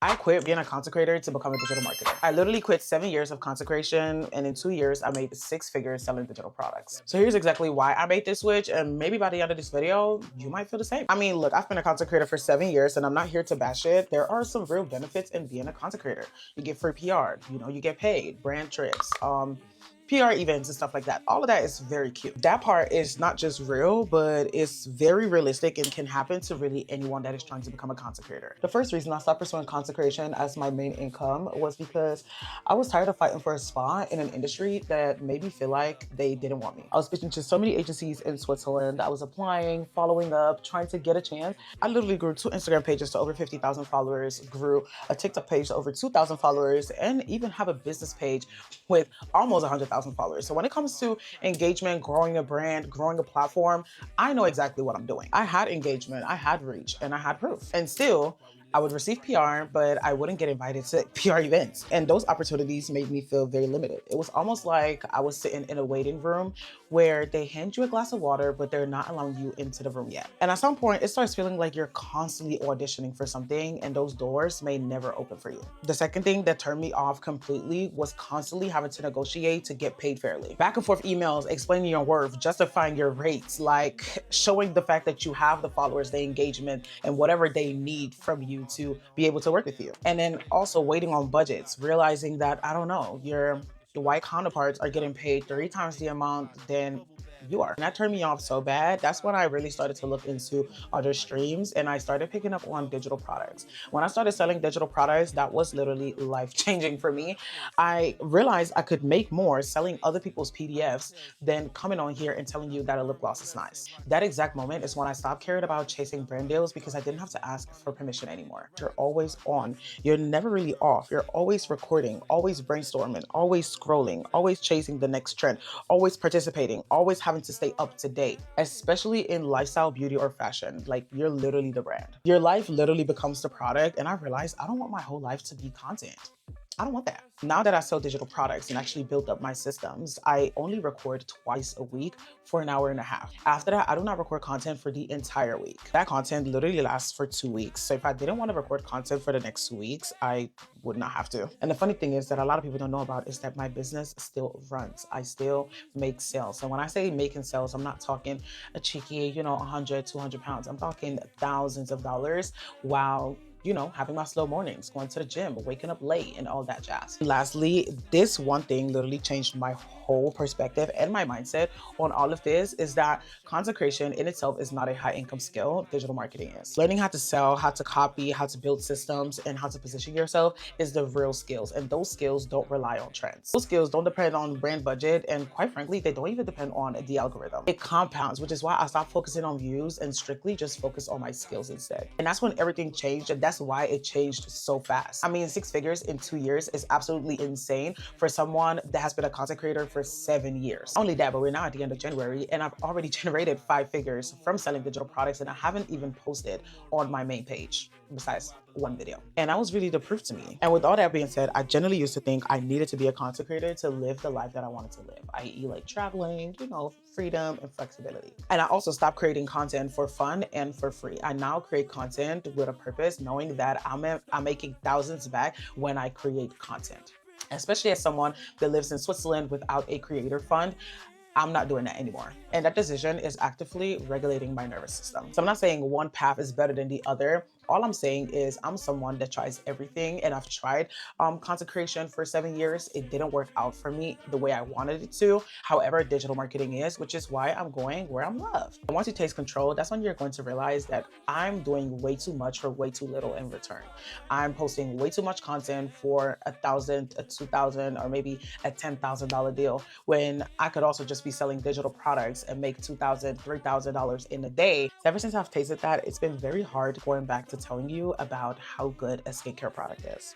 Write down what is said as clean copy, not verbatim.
I quit being a content creator to become a digital marketer. I literally quit 7 years of consecration, and in 2 years, I made 6 figures selling digital products. So here's exactly why I made this switch, and maybe by the end of this video, you might feel the same. I mean, look, I've been a content creator for 7 years, and I'm not here to bash it. There are some real benefits in being a content creator. You get free PR, you get paid, brand trips, PR events and stuff like that. All of that is very cute. That part is not just real, but it's very realistic and can happen to really anyone that is trying to become a content creator. The first reason I stopped pursuing content creation as my main income was because I was tired of fighting for a spot in an industry that made me feel like they didn't want me. I was pitching to so many agencies in Switzerland. I was applying, following up, trying to get a chance. I literally grew 2 Instagram pages to over 50,000 followers, grew a TikTok page to over 2,000 followers, and even have a business page with almost 100,000 followers. So when it comes to engagement, growing a brand, growing a platform, I know exactly what I'm doing. I had engagement, I had reach, and I had proof. And still, I would receive PR, but I wouldn't get invited to PR events. And those opportunities made me feel very limited. It was almost like I was sitting in a waiting room where they hand you a glass of water, but they're not allowing you into the room yet. And at some point, it starts feeling like you're constantly auditioning for something, and those doors may never open for you. The second thing that turned me off completely was constantly having to negotiate to get paid fairly. Back and forth emails explaining your worth, justifying your rates, like showing the fact that you have the followers, the engagement, and whatever they need from you to be able to work with you. And then also waiting on budgets, realizing that, I don't know, your white counterparts are getting paid 3 times the amount than you are. And that turned me off so bad. That's when I really started to look into other streams, and I started picking up on digital products. When I started selling digital products, that was literally life-changing for me. I realized I could make more selling other people's PDFs than coming on here and telling you that a lip gloss is nice. That exact moment is when I stopped caring about chasing brand deals, because I didn't have to ask for permission anymore. You're always on. You're never really off. You're always recording, always brainstorming, always scrolling, always chasing the next trend, always participating, always having to stay up to date, especially in lifestyle, beauty, or fashion. Like, you're literally the brand. Your life literally becomes the product, and I realized I don't want my whole life to be content. I don't want that. Now that I sell digital products and actually build up my systems, I only record twice a week for an hour and a half. After that, I do not record content for the entire week. That content literally lasts for 2 weeks. So if I didn't want to record content for the next 2 weeks, I would not have to. And the funny thing is that a lot of people don't know about is that my business still runs. I still make sales. So when I say making sales, I'm not talking a cheeky, 100, 200 pounds. I'm talking thousands of dollars while having my slow mornings, going to the gym, waking up late, and all that jazz. Lastly, this one thing literally changed my whole perspective and my mindset on all of this, is that content creation in itself is not a high income skill. Digital marketing is. Learning how to sell, how to copy, how to build systems, and how to position yourself is the real skills. And those skills don't rely on trends. Those skills don't depend on brand budget. And quite frankly, they don't even depend on the algorithm. It compounds, which is why I stopped focusing on views and strictly just focus on my skills instead. And that's when everything changed. And that's why it changed so fast. I mean, 6 figures in 2 years is absolutely insane for someone that has been a content creator for 7 years. Not only that, but we're now at the end of January, and I've already generated 5 figures from selling digital products, and I haven't even posted on my main page besides one video. And that was really the proof to me. And with all that being said, I generally used to think I needed to be a content creator to live the life that I wanted to live, i.e. like traveling, freedom and flexibility. And I also stopped creating content for fun and for free. I now create content with a purpose, knowing that I'm making thousands back when I create content. Especially as someone that lives in Switzerland without a creator fund, I'm not doing that anymore. And that decision is actively regulating my nervous system. So I'm not saying one path is better than the other. All I'm saying is I'm someone that tries everything, and I've tried content creation for 7 years. It didn't work out for me the way I wanted it to. However, digital marketing is, which is why I'm going where I'm loved. And once you take control, that's when you're going to realize that I'm doing way too much for way too little in return. I'm posting way too much content for $1,000, a $2,000, or maybe a $10,000 deal, when I could also just be selling digital products and make $2,000, $3,000 in a day. Ever since I've tasted that, it's been very hard going back to telling you about how good a skincare product is.